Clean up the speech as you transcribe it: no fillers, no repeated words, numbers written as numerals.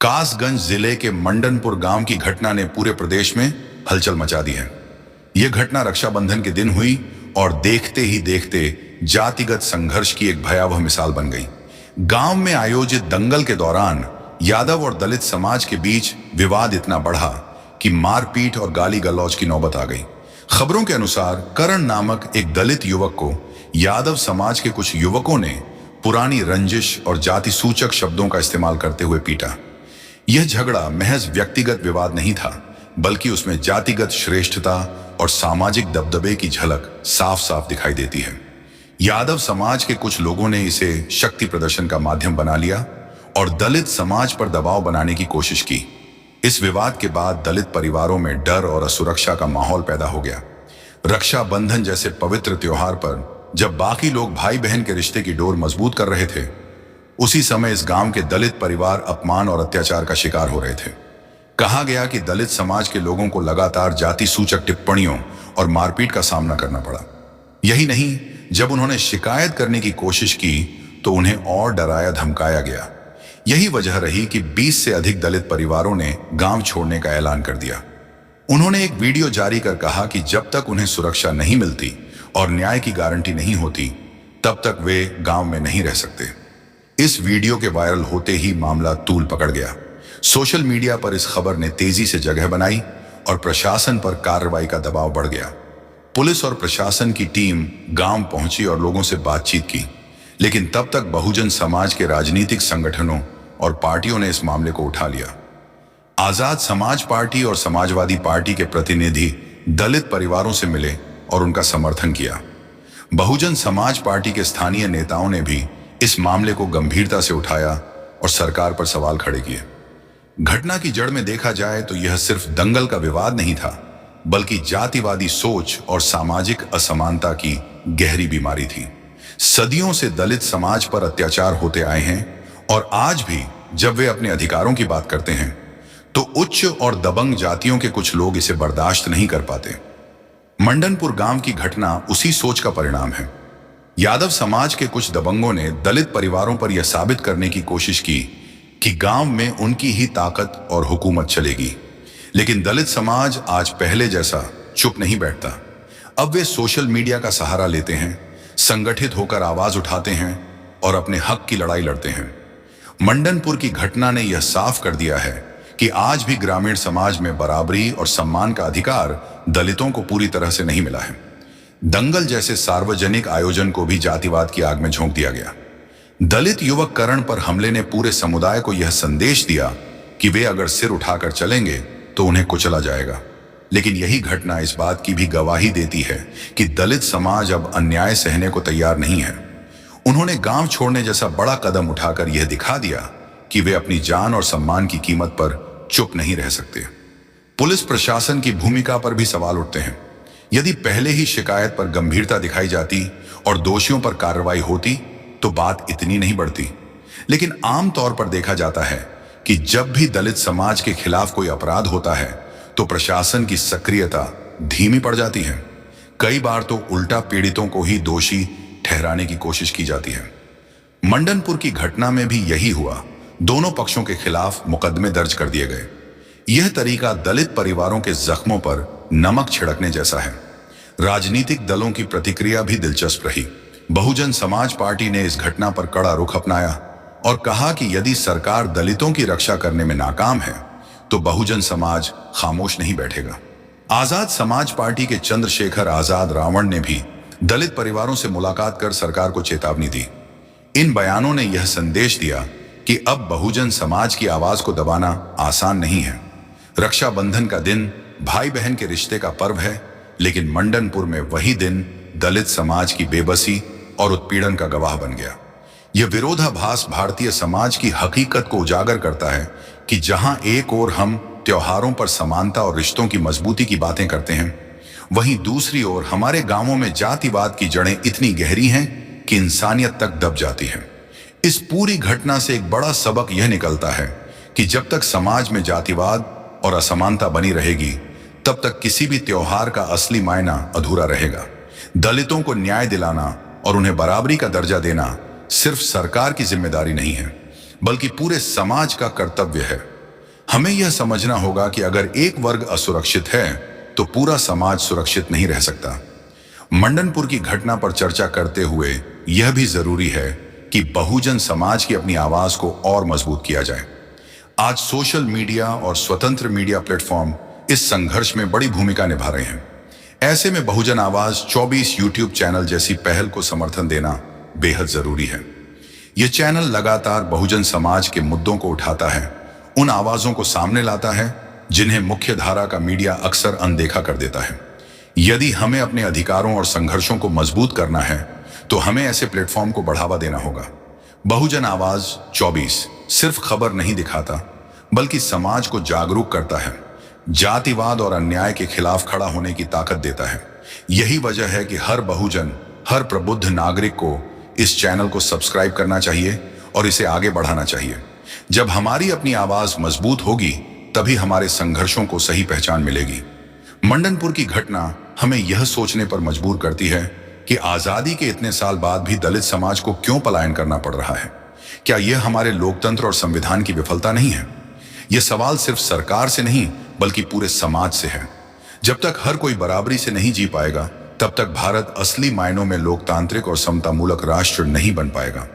कासगंज जिले के मंडनपुर गांव की घटना ने पूरे प्रदेश में हलचल मचा दी है। यह घटना रक्षाबंधन के दिन हुई और देखते ही देखते जातिगत संघर्ष की एक भयावह मिसाल बन गई। गांव में आयोजित दंगल के दौरान यादव और दलित समाज के बीच विवाद इतना बढ़ा कि मारपीट और गाली गलौज की नौबत आ गई। खबरों के अनुसार करण नामक एक दलित युवक को यादव समाज के कुछ युवकों ने पुरानी रंजिश और जाति सूचक शब्दों का इस्तेमाल करते हुए पीटा। यह झगड़ा महज व्यक्तिगत विवाद नहीं था, बल्कि उसमें जातिगत श्रेष्ठता और सामाजिक दबदबे की झलक साफ साफ दिखाई देती है। यादव समाज के कुछ लोगों ने इसे शक्ति प्रदर्शन का माध्यम बना लिया और दलित समाज पर दबाव बनाने की कोशिश की। इस विवाद के बाद दलित परिवारों में डर और असुरक्षा का माहौल पैदा हो गया। रक्षाबंधन जैसे पवित्र त्योहार पर जब बाकी लोग भाई बहन के रिश्ते की डोर मजबूत कर रहे थे, उसी समय इस गांव के दलित परिवार अपमान और अत्याचार का शिकार हो रहे थे। कहा गया कि दलित समाज के लोगों को लगातार जाति सूचक टिप्पणियों और मारपीट का सामना करना पड़ा। यही नहीं, जब उन्होंने शिकायत करने की कोशिश की तो उन्हें और डराया धमकाया गया। यही वजह रही कि 20 से अधिक दलित परिवारों ने गांव छोड़ने का ऐलान कर दिया। उन्होंने एक वीडियो जारी कर कहा कि जब तक उन्हें सुरक्षा नहीं मिलती और न्याय की गारंटी नहीं होती, तब तक वे गांव में नहीं रह सकते। इस वीडियो के वायरल होते ही मामला तूल पकड़ गया। सोशल मीडिया पर इस खबर ने तेजी से जगह बनाई और प्रशासन पर कार्रवाई का दबाव बढ़ गया। पुलिस और प्रशासन की टीम गांव पहुंची और लोगों से बातचीत की, लेकिन तब तक बहुजन समाज के राजनीतिक संगठनों और पार्टियों ने इस मामले को उठा लिया। आजाद समाज पार्टी और समाजवादी पार्टी के प्रतिनिधि दलित परिवारों से मिले और उनका समर्थन किया। बहुजन समाज पार्टी के स्थानीय नेताओं ने भी इस मामले को गंभीरता से उठाया और सरकार पर सवाल खड़े किए। घटना की जड़ में देखा जाए तो यह सिर्फ दंगल का विवाद नहीं था, बल्कि जातिवादी सोच और सामाजिक असमानता की गहरी बीमारी थी। सदियों से दलित समाज पर अत्याचार होते आए हैं और आज भी जब वे अपने अधिकारों की बात करते हैं तो उच्च और दबंग जातियों के कुछ लोग इसे बर्दाश्त नहीं कर पाते। मंडनपुर गांव की घटना उसी सोच का परिणाम है। यादव समाज के कुछ दबंगों ने दलित परिवारों पर यह साबित करने की कोशिश की कि गांव में उनकी ही ताकत और हुकूमत चलेगी। लेकिन दलित समाज आज पहले जैसा चुप नहीं बैठता। अब वे सोशल मीडिया का सहारा लेते हैं, संगठित होकर आवाज उठाते हैं और अपने हक की लड़ाई लड़ते हैं। मंडनपुर की घटना ने यह साफ कर दिया है कि आज भी ग्रामीण समाज में बराबरी और सम्मान का अधिकार दलितों को पूरी तरह से नहीं मिला है। दंगल जैसे सार्वजनिक आयोजन को भी जातिवाद की आग में झोंक दिया गया। दलित युवक करण पर हमले ने पूरे समुदाय को यह संदेश दिया कि वे अगर सिर उठाकर चलेंगे तो उन्हें कुचला जाएगा। लेकिन यही घटना इस बात की भी गवाही देती है कि दलित समाज अब अन्याय सहने को तैयार नहीं है। उन्होंने गांव छोड़ने जैसा बड़ा कदम उठाकर यह दिखा दिया कि वे अपनी जान और सम्मान की कीमत पर चुप नहीं रह सकते। पुलिस प्रशासन की भूमिका पर भी सवाल उठते हैं। यदि पहले ही शिकायत पर गंभीरता दिखाई जाती और दोषियों पर कार्रवाई होती तो बात इतनी नहीं बढ़ती। लेकिन आमतौर पर देखा जाता है कि जब भी दलित समाज के खिलाफ कोई अपराध होता है तो प्रशासन की सक्रियता धीमी पड़ जाती है। कई बार तो उल्टा पीड़ितों को ही दोषी ठहराने की कोशिश की जाती है। मंडनपुर की घटना में भी यही हुआ। दोनों पक्षों के खिलाफ मुकदमे दर्ज कर दिए गए। यह तरीका दलित परिवारों के जख्मों पर नमक छिड़कने जैसा है। राजनीतिक दलों की प्रतिक्रिया भी दिलचस्प रही। बहुजन समाज पार्टी ने इस घटना पर कड़ा रुख अपनाया और कहा कि यदि सरकार दलितों की रक्षा करने में नाकाम है तो बहुजन समाज खामोश नहीं बैठेगा। आजाद समाज पार्टी के चंद्रशेखर आजाद रावण ने भी दलित परिवारों से मुलाकात कर सरकार को चेतावनी दी। इन बयानों ने यह संदेश दिया कि अब बहुजन समाज की आवाज को दबाना आसान नहीं है। रक्षाबंधन का दिन भाई बहन के रिश्ते का पर्व है, लेकिन मंडनपुर में वही दिन दलित समाज की बेबसी और उत्पीड़न का गवाह बन गया। यह विरोधाभास भारतीय समाज की हकीकत को उजागर करता है कि जहां एक ओर हम त्योहारों पर समानता और रिश्तों की मजबूती की बातें करते हैं, वहीं दूसरी ओर हमारे गांवों में जातिवाद की जड़ें इतनी गहरी हैं कि इंसानियत तक दब जाती है। इस पूरी घटना से एक बड़ा सबक यह निकलता है कि जब तक समाज में जातिवाद और असमानता बनी रहेगी, तब तक किसी भी त्योहार का असली मायना अधूरा रहेगा। दलितों को न्याय दिलाना और उन्हें बराबरी का दर्जा देना सिर्फ सरकार की जिम्मेदारी नहीं है, बल्कि पूरे समाज का कर्तव्य है। हमें यह समझना होगा कि अगर एक वर्ग असुरक्षित है तो पूरा समाज सुरक्षित नहीं रह सकता। मंडनपुर की घटना पर चर्चा करते हुए यह भी जरूरी है कि बहुजन समाज की अपनी आवाज को और मजबूत किया जाए। आज सोशल मीडिया और स्वतंत्र मीडिया प्लेटफॉर्म इस संघर्ष में बड़ी भूमिका निभा रहे हैं। ऐसे में बहुजन आवाज 24 यूट्यूब चैनल जैसी पहल को समर्थन देना बेहद जरूरी है। यह चैनल लगातार बहुजन समाज के मुद्दों को उठाता है, उन आवाजों को सामने लाता है जिन्हें मुख्य धारा का मीडिया अक्सर अनदेखा कर देता है। यदि हमें अपने अधिकारों और संघर्षों को मजबूत करना है तो हमें ऐसे प्लेटफॉर्म को बढ़ावा देना होगा। बहुजन आवाज 24 सिर्फ खबर नहीं दिखाता बल्कि समाज को जागरूक करता है, जातिवाद और अन्याय के खिलाफ खड़ा होने की ताकत देता है। यही वजह है कि हर बहुजन, हर प्रबुद्ध नागरिक को इस चैनल को सब्सक्राइब करना चाहिए और इसे आगे बढ़ाना चाहिए। जब हमारी अपनी आवाज मजबूत होगी तभी हमारे संघर्षों को सही पहचान मिलेगी। मंडनपुर की घटना हमें यह सोचने पर मजबूर करती है कि आजादी के इतने साल बाद भी दलित समाज को क्यों पलायन करना पड़ रहा है। क्या यह हमारे लोकतंत्र और संविधान की विफलता नहीं है? यह सवाल सिर्फ सरकार से नहीं बल्कि पूरे समाज से है। जब तक हर कोई बराबरी से नहीं जी पाएगा तब तक भारत असली मायनों में लोकतांत्रिक और समतामूलक राष्ट्र नहीं बन पाएगा।